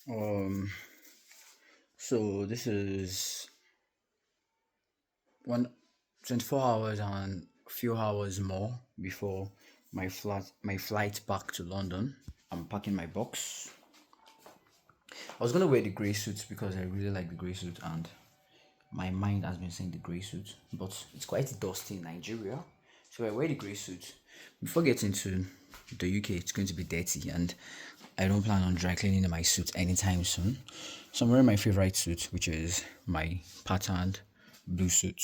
Um, so this is one 24 hours and a few hours more before my flight back to London. I'm packing my box. I was gonna wear the grey suit because I really like the grey suit and my mind has been saying the grey suit, but it's quite dusty in Nigeria. So I wear the grey suit. Before getting to the UK, it's going to be dirty, and I don't plan on dry cleaning my suit anytime soon. So I'm wearing my favorite suit, which is my patterned blue suit.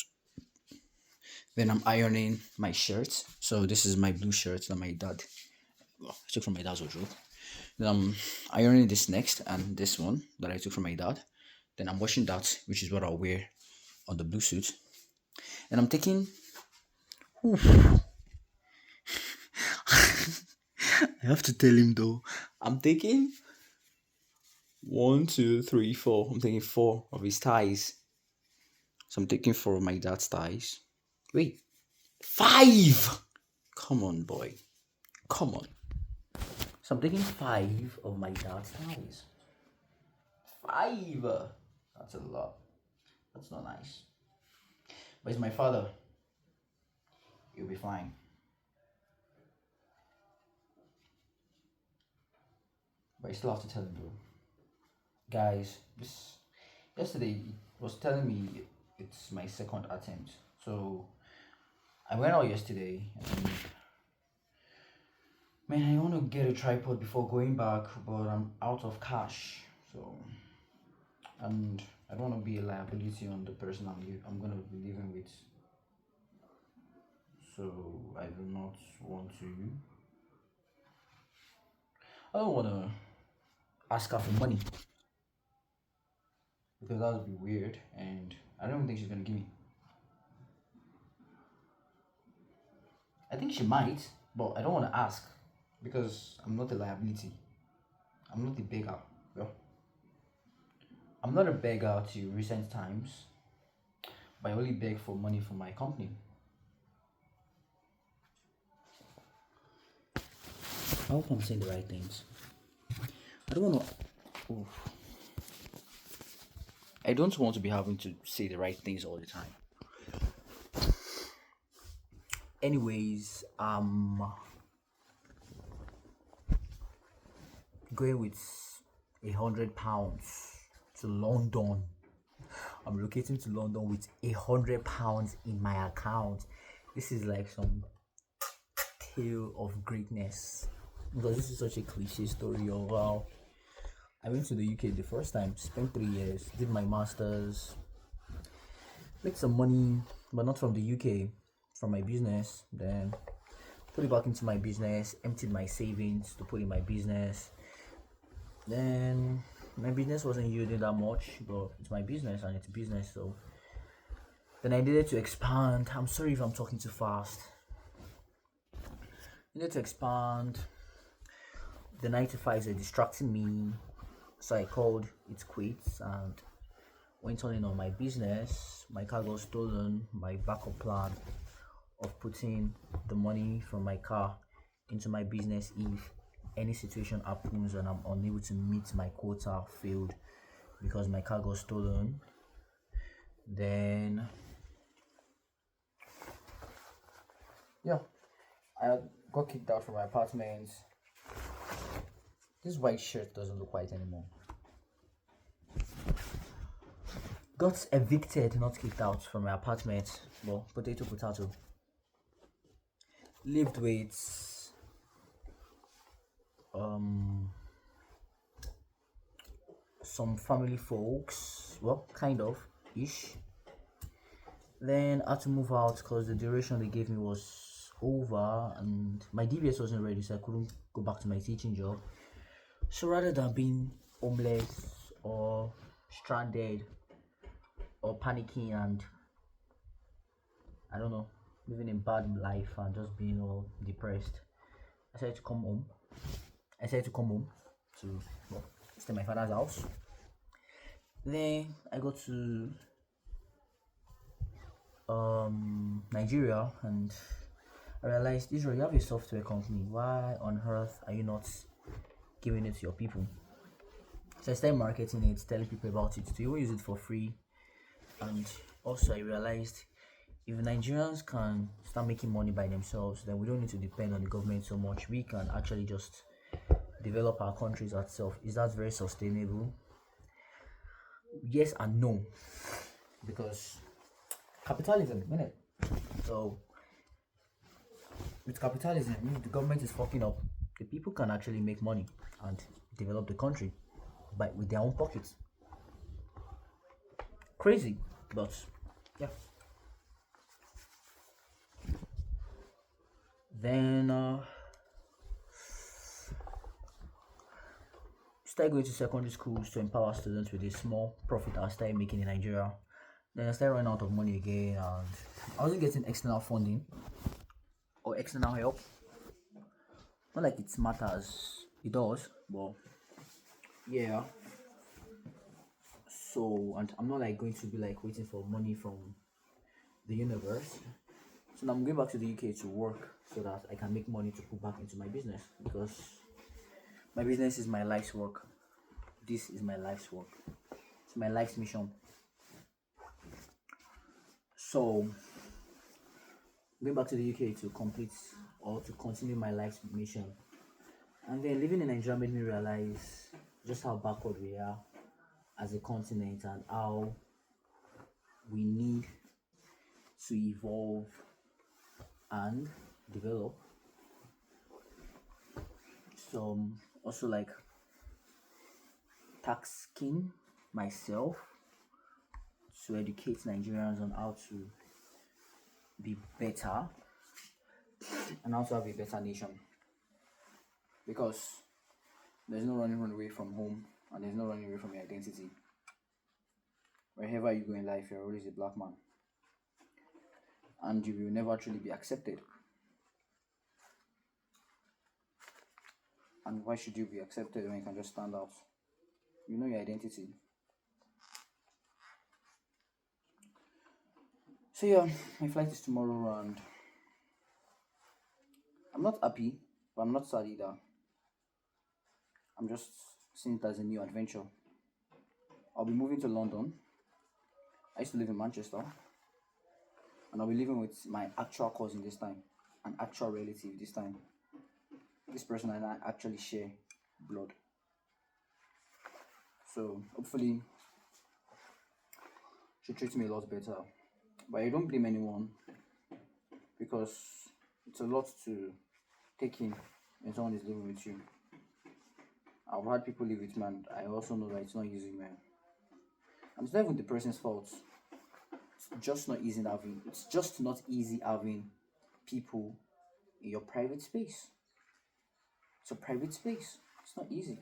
Then I'm ironing my shirt. So this is my blue shirt that my dad I took from my dad's wardrobe. Then I'm ironing this next and this one that I took from my dad. Then I'm washing that, which is what I'll wear on the blue suit. And I'm taking. I have to tell him though. I'm taking one, two, three, four. I'm taking four of his ties. So I'm taking four of my dad's ties. Wait, five! Come on, boy. Come on. So I'm taking five of my dad's ties. Five! That's a lot. That's not nice. But it's my father. You'll be fine. But I still have to tell him though. Guys, this yesterday he was telling me it's my second attempt. So I went out yesterday and man, I want to get a tripod before going back, but I'm out of cash. So and I don't want to be a liability on the person I'm gonna be living with. So I do not want to. I don't want to ask her for money because that would be weird, and I don't think she's gonna give me. I think she might, but I don't want to ask because I'm not a liability. I'm not a beggar. Well, I'm not a beggar to recent times, but I only beg for money from my company. I hope I'm saying the right things. I don't want to. I don't want to be having to say the right things all the time. Anyways, going with £100 to London. I'm relocating to London with £100 in my account. This is like some tale of greatness because this is such a cliche story of how I went to the UK the first time, spent 3 years, did my masters, made some money, but not from the UK, from my business. Then put it back into my business, emptied my savings to put in my business. Then my business wasn't yielding that much, but it's my business and it's business. So then I needed to expand. I'm sorry if I'm talking too fast. I needed to expand. The 9 to 5s are distracting me, so I called it quits and went on in on my business. My car got stolen. My backup plan of putting the money from my car into my business if any situation happens and I'm unable to meet my quota failed because my car got stolen. Then yeah, I got kicked out from my apartment. This white shirt doesn't look white anymore. Got evicted, not kicked out from my apartment. Well, potato, potato. Lived with some family folks. Well, kind of ish. Then I had to move out because the duration they gave me was over and my DBS wasn't ready, so I couldn't go back to my teaching job. So rather than being homeless or stranded or panicking and I don't know, living a bad life and just being all depressed, I decided to come home. I decided to come home to well, stay in my father's house. Then I got to Nigeria and I realized Israel, you have a software company. Why on earth are you not giving it to your people? So I started marketing it, telling people about it to even use it for free. And also I realized if Nigerians can start making money by themselves, then we don't need to depend on the government so much. We can actually just develop our countries ourselves. Is that very sustainable? Yes and no, because capitalism, isn't it? So with capitalism, if the government is fucking up, the people can actually make money and develop the country by with their own pockets. Crazy, but yeah. Then started going to secondary schools to empower students with a small profit I started making in Nigeria. Then I started running out of money again, and I wasn't getting external funding or external help. Not like it matters, it does, but yeah. So, and I'm not like going to be like waiting for money from the universe. So now I'm going back to the UK to work so that I can make money to put back into my business, because my business is my life's work. This is my life's work. It's my life's mission. So going back to the UK to complete or to continue my life's mission. And then living in Nigeria made me realize just how backward we are as a continent and how we need to evolve and develop. So also like tasking myself to educate Nigerians on how to be better and how to have a better nation, because there's no running away from home and there's no running away from your identity. Wherever you go in life, you're always a black man, and you will never truly be accepted. And why should you be accepted when you can just stand out? You know your identity. So yeah, my flight is tomorrow, and I'm not happy, but I'm not sad either. I'm just seeing it as a new adventure. I'll be moving to London. I used to live in Manchester, and I'll be living with my actual cousin this time, an actual relative this time. This person and I actually share blood. So hopefully she treats me a lot better. But I don't blame anyone, because it's a lot to take in when someone is living with you. I've had people live with me, and I also know that it's not easy, man. And it's not even the person's fault. It's just not easy having. It's just not easy having people in your private space. It's a private space. It's not easy.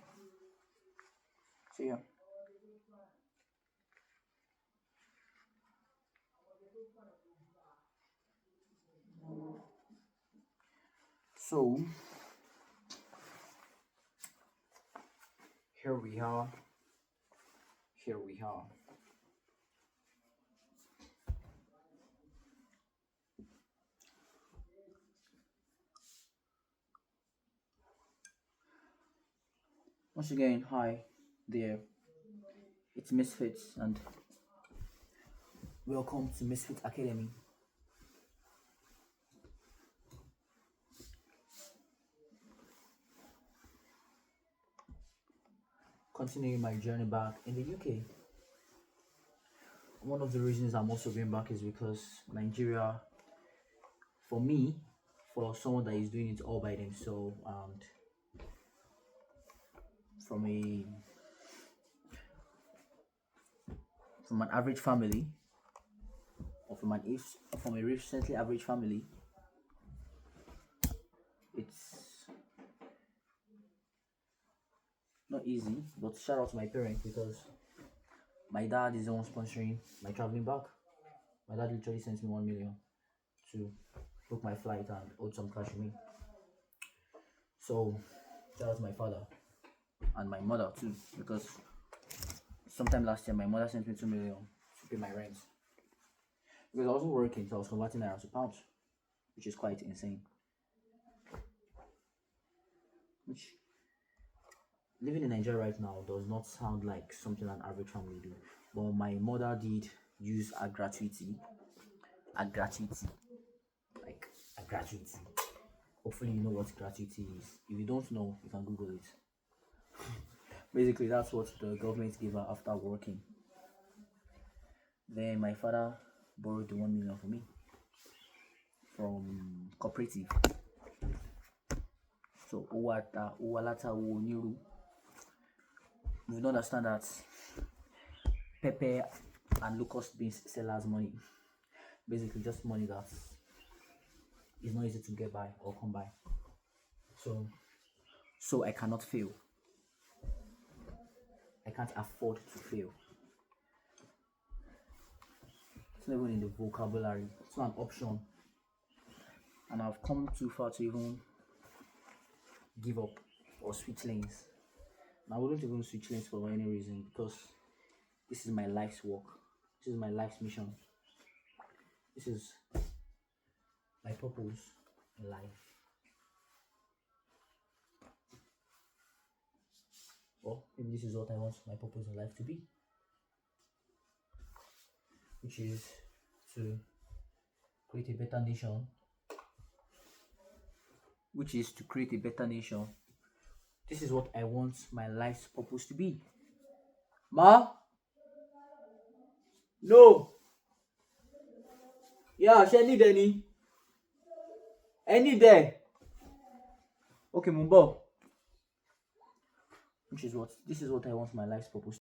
So yeah. So here we are. Here we are. Once again, hi there. It's Misfits, and welcome to Misfit Academy. Continuing my journey back in the UK. One of the reasons I'm also going back is because Nigeria, for me, for someone that is doing it all by themselves, and from a from an average family, or from a recently average family, it's not easy. But shout out to my parents, because my dad is the one sponsoring my traveling back. My dad literally sent me 1 million to book my flight and owed some cash to me. So shout out to my father and my mother too, because sometime last year my mother sent me 2 million to pay my rent, because I wasn't working, so I was converting naira to pounds, which is quite insane. Which living in Nigeria right now does not sound like something an average family do. But my mother did use a gratuity, like a gratuity. Hopefully, you know what gratuity is. If you don't know, you can Google it. Basically, that's what the government gave her after working. Then my father borrowed the 1 million for me from cooperative. So Uwalata Uoniru. You don't understand that pepper and locust beans sellers money. Basically just money that is not easy to get by or come by. So I cannot fail. I can't afford to fail. It's not even in the vocabulary. It's not an option. And I've come too far to even give up or switch lanes. And I wouldn't even switch lanes for any reason, because this is my life's work. This is my life's mission. This is my purpose in life. Or maybe this is what I want my purpose in life to be, which is to create a better nation. This is what I want my life's purpose to be. Ma? No. Yeah, she need any. Any there. Okay, Mumbo. This is what I want my life's purpose